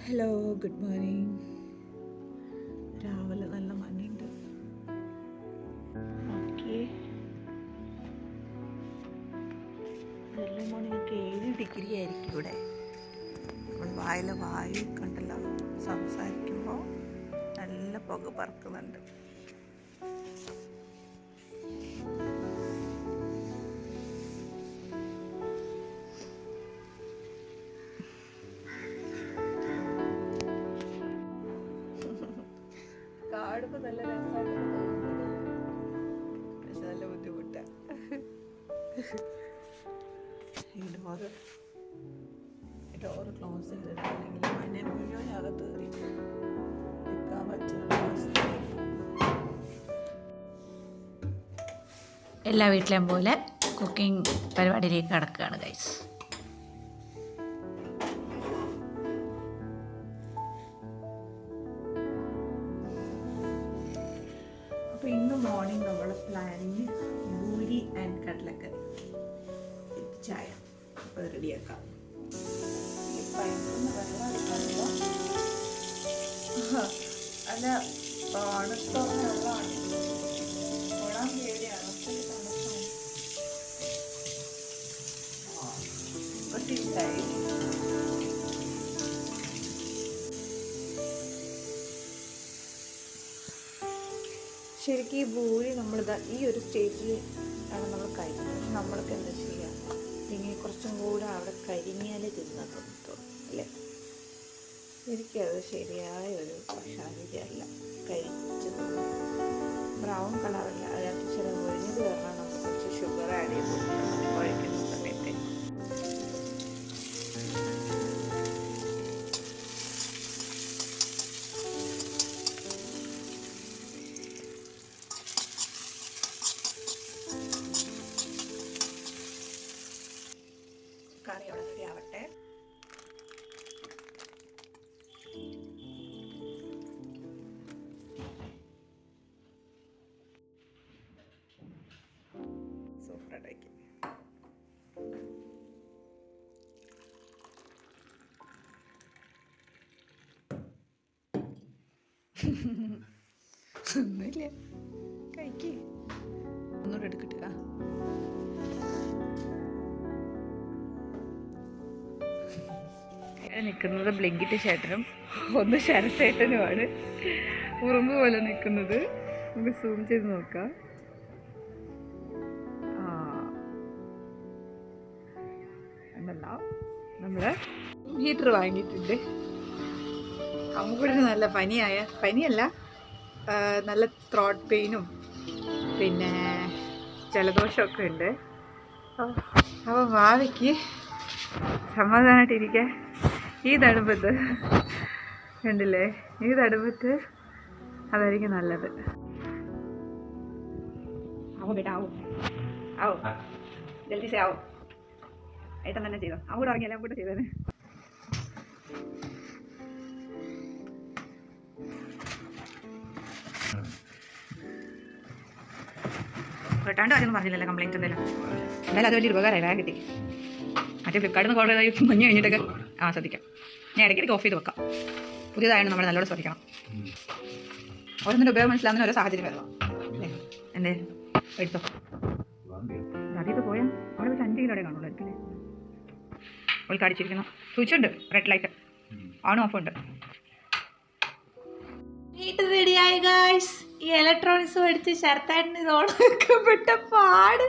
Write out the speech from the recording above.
Hello, good morning. രാവിലെ നല്ല മഞ്ഞുണ്ട്. Okay, early morning ഒക്കെ 7 ഡിഗ്രി ആയിരിക്കും ഇവിടെ. നമ്മൾ വായിലെ വായു കണ്ടല്ലോ, സംസാരിക്കുമ്പോൾ നല്ല പുക പറക്കുന്നുണ്ട്. കാണുമ്പോൾ നല്ല രസമായിട്ട് തോന്നുന്നത്, പക്ഷെ നല്ല ബുദ്ധിമുട്ടാണ്. ഈ ഡോറ് ക്ലോസ് ചെയ്തിട്ടുണ്ടെങ്കിൽ മഞ്ഞ മുഴുവൻ അകത്ത് കയറി നിൽക്കാൻ പറ്റുന്ന അവസ്ഥ. എല്ലാ വീട്ടിലെയും പോലെ കുക്കിംഗ് പരിപാടിയിലേക്ക് കടക്കുകയാണ് ഗൈസ്. അപ്പോൾ ഇന്ന് മോർണിംഗ് നമ്മുടെ പ്ലാനിങ് പൂരി ആൻഡ് കടലക്കറി, ചായ. അപ്പോൾ അത് റെഡിയാക്കാം. അല്ല, തണുത്ത വെള്ളമാണ്. കൊള്ളാൻ പേടിയാണ്. ശരിക്കും ഈ പൂരി നമ്മളിതാ ഈ ഒരു സ്റ്റേജിൽ ആണ് നമ്മൾ കഴിക്കുന്നത്. നമ്മൾക്ക് എന്താ ചെയ്യുക, പിന്നെ കുറച്ചും കൂടെ അവിടെ കരിഞ്ഞാൽ തിന്നാൻ തോന്നും അല്ലേ? എനിക്കത് ശരിയായ ഒരു ഭക്ഷണരീതിയല്ല. കരിച്ച് ബ്രൗൺ കളറല്ല, അതിനകത്ത് ചില ഒഴിഞ്ഞത് കാരണം നമ്മൾ കുറച്ച് ഷുഗർ ആഡ് ചെയ്ത് കുഴക്കുന്ന സമയത്ത്. കറി അവിടെ റെഡി ആവട്ടെ. സൂപ്പറായിട്ടേക്ക്. ഒന്നുമില്ല, കഴിക്കേ. ഒന്നുകൂടെ എടുക്കട്ടെ. നിൽക്കുന്നത് ബ്ലിങ്കിറ്റ് ചേട്ടനും ഒന്ന് ശരത്തേട്ടനുമാണ്. ഉറുമ്പ് പോലെ നിൽക്കുന്നത്. നമുക്ക് സൂം ചെയ്ത് നോക്കാം. എന്നല്ല, നമ്മള് ഹീറ്റർ വാങ്ങിയിട്ടുണ്ട്. അമ്മുകൂടിന് നല്ല പനിയല്ല, നല്ല ത്രോട്ട് പെയിനും പിന്നെ ജലദോഷമൊക്കെ ഉണ്ട്. അപ്പോൾ ഭാവിക്ക് സമാധാനമായിട്ടിരിക്കാൻ ഈ തണുപ്പത്ത് കണ്ടില്ലേ, ഈ തണുപ്പത്ത് അതായിരിക്കും നല്ലത്. ആവും ബേട്ടാ, ആവും ജൽദി സേ ആവും. ഏട്ടൻ തന്നെ ചെയ്തോ, അങ്ങോട്ട് ഇറങ്ങിയല്ലേ, അങ്ങോട്ട് ചെയ്തേനെ. കേട്ടാണ്ട് ആരൊന്നും പറഞ്ഞില്ലല്ലോ കംപ്ലൈൻറ്റ് എന്തെങ്കിലും. എന്തായാലും അത് വലിയൊരു ഉപകാരമായി, വേഗം കിട്ടി. മറ്റേ ഫ്ലിപ്കാർട്ടിൽ നിന്ന് കുറേ മഞ്ഞ് കഴിഞ്ഞിട്ടൊക്കെ ശ്രദ്ധിക്കാം. ഞാൻ ഇടയ്ക്കിടയ്ക്ക് ഓഫ് ചെയ്ത് വെക്കാം. പുതിയതായത് നമ്മൾ നല്ലോണം ശ്രദ്ധിക്കണം. ഓരോന്നിൻ്റെ ഉപയോഗം മനസ്സിലാവുന്ന ഓരോ സാഹചര്യം വരണം. എന്തേ എടുത്തോ, അതിൽ പോയാൽ അവിടെ വെച്ച് 5 കിലോ കാണുള്ളൂ അല്ലേ. അവൾക്ക് അടിച്ചിരിക്കുന്നു. സ്വിച്ച് ഉണ്ട്, റെഡ് ലൈറ്റ് ഓൺ ഓഫ് ഉണ്ട്. ഹീറ്റർ റെഡിയായി ഗൈസ്. ഈ ഇലക്ട്രോണിക്സ് മേടിച്ച് ശരത്തായിട്ടിന് ഇത് ഓണാക്കപ്പെട്ട പാട്.